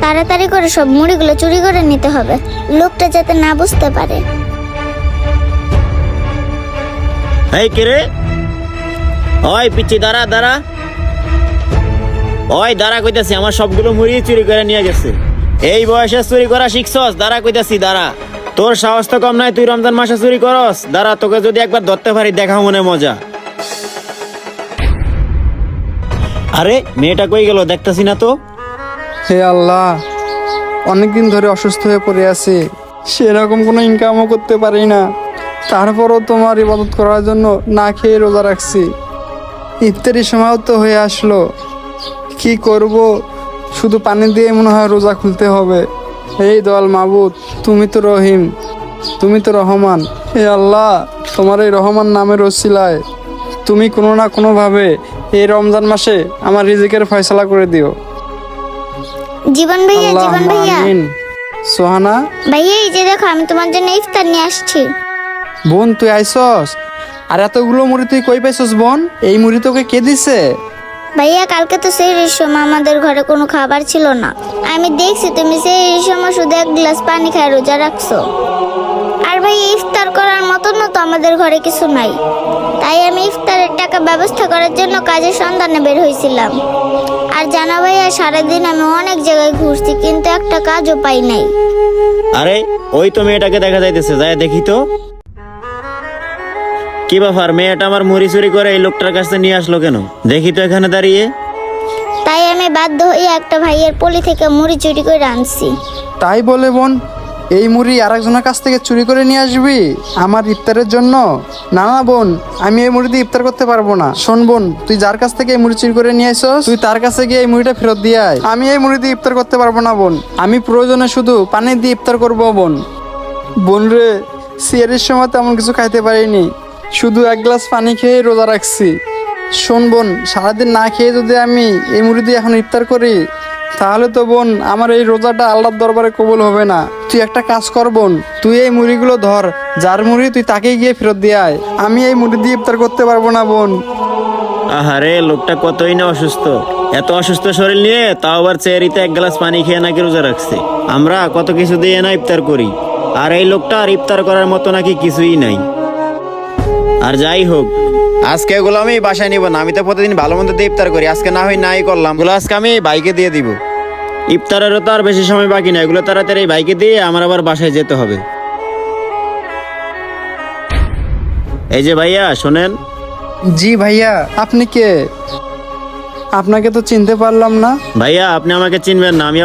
তাড়াতাড়ি করে সব মুড়িগুলো চুরি করে নিতে হবে, লোকটা যাতে না বুঝতে পারে। এই কে রে? ওই পিচ্ছি দাঁড়া দাঁড়া, ওই দাঁড়া কইতাছি, আমার সবগুলো মুড়ি চুরি করে নিয়ে গেছে। এই বয়সে চুরি করা শিখছস? দাঁড়া কইতাছি দাঁড়া, তোর সাহস তো কম নাই, তুই রমজান মাসে চুরি করস? দাঁড়া, তোকে যদি একবার ধরতে পারি দেখা মনে মজা। আরে মেয়েটা কই গেল, দেখতাছি না তো। হে আল্লাহ, অনেকদিন ধরে অসুস্থ হয়ে পড়ে আছি, সেরকম কোনো ইনকামও করতে পারি না, তারপরও তোমার ইবাদত করার জন্য না খেয়ে রোজা রাখছি। ইফতারির সময়ও তো হয়ে আসলো, কি করব, শুধু পানি দিয়ে মনে হয় রোজা খুলতে হবে। এই দয়াল মাবুদ, তুমি তো রহিম, তুমি তো রহমান। হে আল্লাহ, তোমার এই রহমান নামের ওসিলায় তুমি কোনো না কোনোভাবে এই রমজান মাসে আমার রিজিকের ফয়সালা করে দিও। জীবন ভাইয়া, জীবন আল্লাহুম্মা ভাইয়া, আমিন। সোহানা ভাইয়া এই যে দেখো, আমি তোমার জন্য ইফতার নিয়ে আসছি। বোন, তুই আইসস? আর এতগুলো মুড়ি তুই কই পাইছস বোন? এই মুড়ি তোকে কে দিছে? ভাইয়া কালকে তো সেহরির সময় আমাদের ঘরে কোনো খাবার ছিল না, আমি দেখছি তুমি সেহরির সময় শুধু এক গ্লাস পানি খায় রোজা রাখছো। আর ভাইয়া ইফতার করার মতন তো আমাদের ঘরে কিছু নাই, তাই আমি ইফতারের টাকা ব্যবস্থা করার জন্য কাজের সন্ধানে বের হয়েছিলাম। আর জানা ভাইয়া, সারাদিন আমি অনেক জায়গায় ঘুরছি, কিন্তু একটা কাজও পাই নাই। আরে ওই তো মেয়েটাকে দেখা যাইতেছে, যাই দেখি তো। কি ব্যাপার, মেয়েটা আমার মুড়ি চুরি করে এই লোকটার কাছে নিয়ে আসলো কেন? দেখি তো এখানে দাঁড়িয়ে। তাই আমি বাধ্য হয়ে একটা ভাইয়ের পলি থেকে মুড়ি চুরি করে আনছি। তাই বলে বোন, এই মুড়ি আরেকজনের কাছ থেকে চুরি করে নিয়ে আসবি আমার ইফতারের জন্য? না না বোন, আমি এই মুড়ি দিয়ে ইফতার করতে পারবো না। শোন বোন, তুই যার কাছ থেকে এই মুড়ি চুরি করে নিয়ে আসছস, তুই তার কাছে গিয়ে এই মুড়িটা ফেরত দিয়ে আয়। আমি এই মুড়ি দিয়ে ইফতার করতে পারবো না বোন, আমি প্রয়োজনে শুধু পানি দিয়ে ইফতার করবো বোন। বোন রে, সিয়ারের সময় তেমন কিছু খাইতে পারিনি, শুধু এক গ্লাস পানি খেয়ে রোজা রাখছি। শোন বোন, সারাদিন না খেয়ে যদি আমি এই মুড়ি দিয়ে এখন ইফতার করি, তাহলে তো বোন আমার এই রোজাটা আল্লাহর দরবারে কবুল হবে না। তুই একটা কাজ কর বোন, তুই এই মুড়িগুলো ধর, যার মুড়ি তুই তাকেই গিয়ে ফেরত দিয়ে আয়। আমি এই মুড়ি দিয়ে ইফতার করতে পারবো না বোন। আহারে, লোকটা কতই না অসুস্থ, এত অসুস্থ শরীর নিয়ে তাও আবার চেয়ারিতে এক গ্লাস পানি খেয়ে নাকি রোজা রাখছে। আমরা কত কিছু দিয়ে না ইফতার করি, আর এই লোকটা আর ইফতার করার মতো নাকি কিছুই নাই। আর যাই হোক, আজকে এগুলো আমি বাসায় নিব না, আমি তো প্রতিদিন ভালো মন্দ দিয়ে ইফতার করি, আজকে না হয় নাই করলাম, এগুলো আজকে আমি বাইকে দিয়ে দিব। ইফতারেরও তো আর বেশি সময় বাকি না, এগুলো তাড়াতাড়ি বাইকে দিয়ে আমার আবার বাসায় যেতে হবে। এই যে ভাইয়া শোনেন। জি ভাইয়া, আপনি কে? আপনাকে তো চিনতে পারলাম না। ভাইয়া আপনি আমাকে চিনবেন না, আমি